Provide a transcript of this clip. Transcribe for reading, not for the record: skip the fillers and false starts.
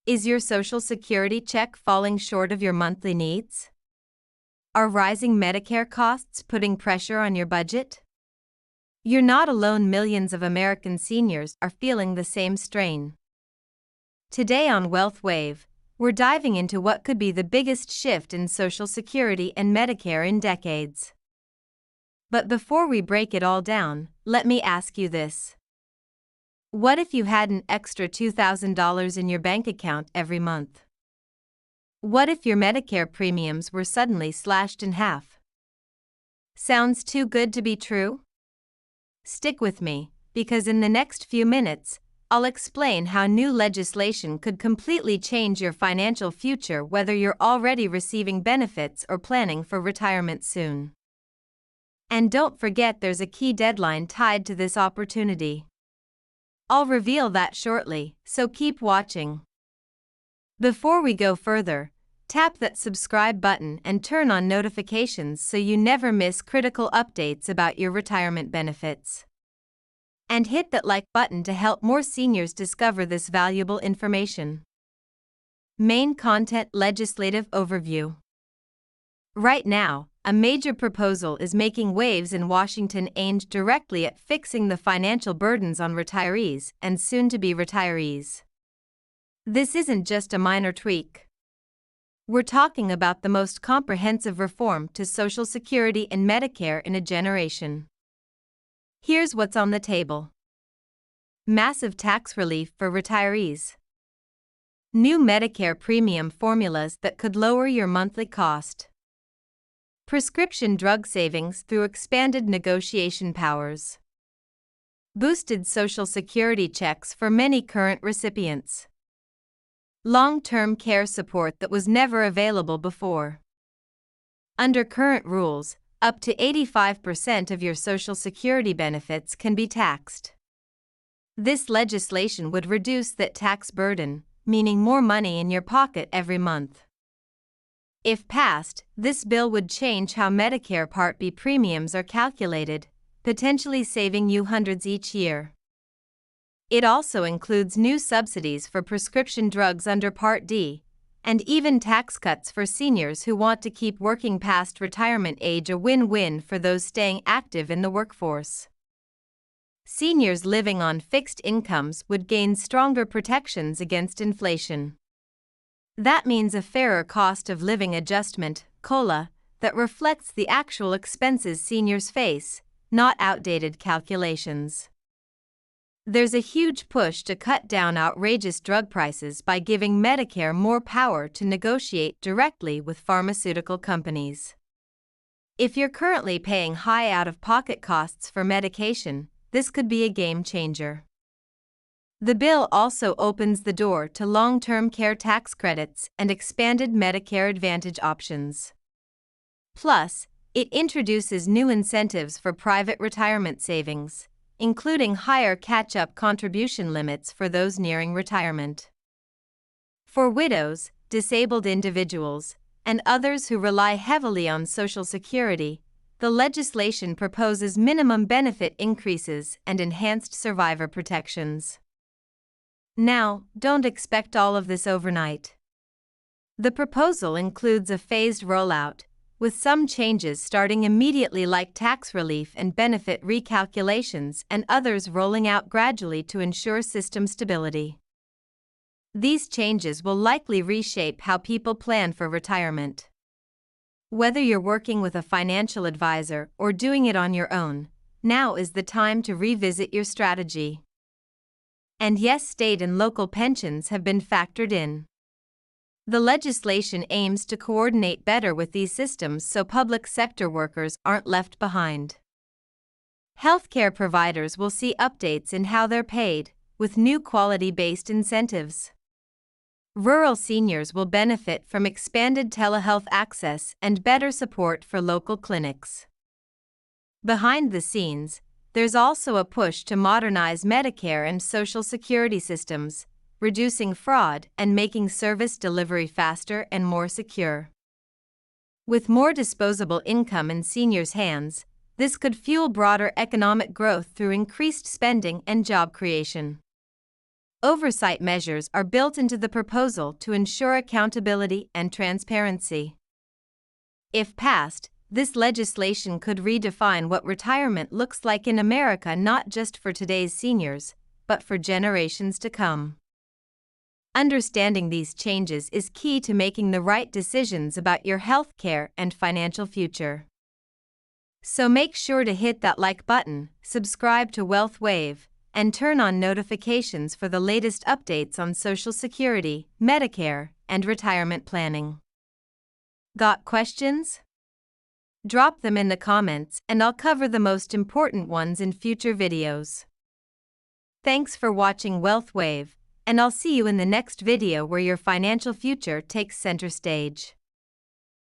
Is your Social Security check falling short of your monthly needs? Are rising Medicare costs putting pressure on your budget? You're not alone. Millions of American seniors are feeling the same strain. Today on Wealth Wave, we're diving into what could be the biggest shift in Social Security and Medicare in decades. But before we break it all down, let me ask you this. What if you had an extra $2,000 in your bank account every month? What if your Medicare premiums were suddenly slashed in half? Sounds too good to be true? Stick with me, because in the next few minutes, I'll explain how new legislation could completely change your financial future, whether you're already receiving benefits or planning for retirement soon. And don't forget, there's a key deadline tied to this opportunity. I'll reveal that shortly, so keep watching. Before we go further, tap that subscribe button and turn on notifications so you never miss critical updates about your retirement benefits. And hit that like button to help more seniors discover this valuable information. Main content: legislative overview. Right now, a major proposal is making waves in Washington aimed directly at fixing the financial burdens on retirees and soon-to-be retirees. This isn't just a minor tweak. We're talking about the most comprehensive reform to Social Security and Medicare in a generation. Here's what's on the table. Massive tax relief for retirees. New Medicare premium formulas that could lower your monthly cost. Prescription drug savings through expanded negotiation powers. Boosted Social Security checks for many current recipients. Long-term care support that was never available before. Under current rules, up to 85% of your Social Security benefits can be taxed. This legislation would reduce that tax burden, meaning more money in your pocket every month. If passed, this bill would change how Medicare Part B premiums are calculated, potentially saving you hundreds each year. It also includes new subsidies for prescription drugs under Part D, and even tax cuts for seniors who want to keep working past retirement age, a win-win for those staying active in the workforce. Seniors living on fixed incomes would gain stronger protections against inflation. That means a fairer cost of living adjustment, COLA, that reflects the actual expenses seniors face, not outdated calculations. There's a huge push to cut down outrageous drug prices by giving Medicare more power to negotiate directly with pharmaceutical companies. If you're currently paying high out-of-pocket costs for medication, this could be a game changer. The bill also opens the door to long-term care tax credits and expanded Medicare Advantage options. Plus, it introduces new incentives for private retirement savings, including higher catch-up contribution limits for those nearing retirement. For widows, disabled individuals, and others who rely heavily on Social Security, the legislation proposes minimum benefit increases and enhanced survivor protections. Now, don't expect all of this overnight. The proposal includes a phased rollout, with some changes starting immediately, like tax relief and benefit recalculations, and others rolling out gradually to ensure system stability. These changes will likely reshape how people plan for retirement. Whether you're working with a financial advisor or doing it on your own, now is the time to revisit your strategy. And yes, state and local pensions have been factored in. The legislation aims to coordinate better with these systems so public sector workers aren't left behind. Healthcare providers will see updates in how they're paid, with new quality-based incentives. Rural seniors will benefit from expanded telehealth access and better support for local clinics. Behind the scenes, there's also a push to modernize Medicare and Social Security systems, reducing fraud and making service delivery faster and more secure. With more disposable income in seniors' hands, this could fuel broader economic growth through increased spending and job creation. oversight measures are built into the proposal to ensure accountability and transparency. If passed, this legislation could redefine what retirement looks like in America, not just for today's seniors, but for generations to come. Understanding these changes is key to making the right decisions about your health care and financial future. So make sure to hit that like button, subscribe to Wealth Wave, and turn on notifications for the latest updates on Social Security, Medicare, and retirement planning. Got questions? Drop them in the comments and I'll cover the most important ones in future videos. Thanks for watching Wealth Wave, and I'll see you in the next video where your financial future takes center stage.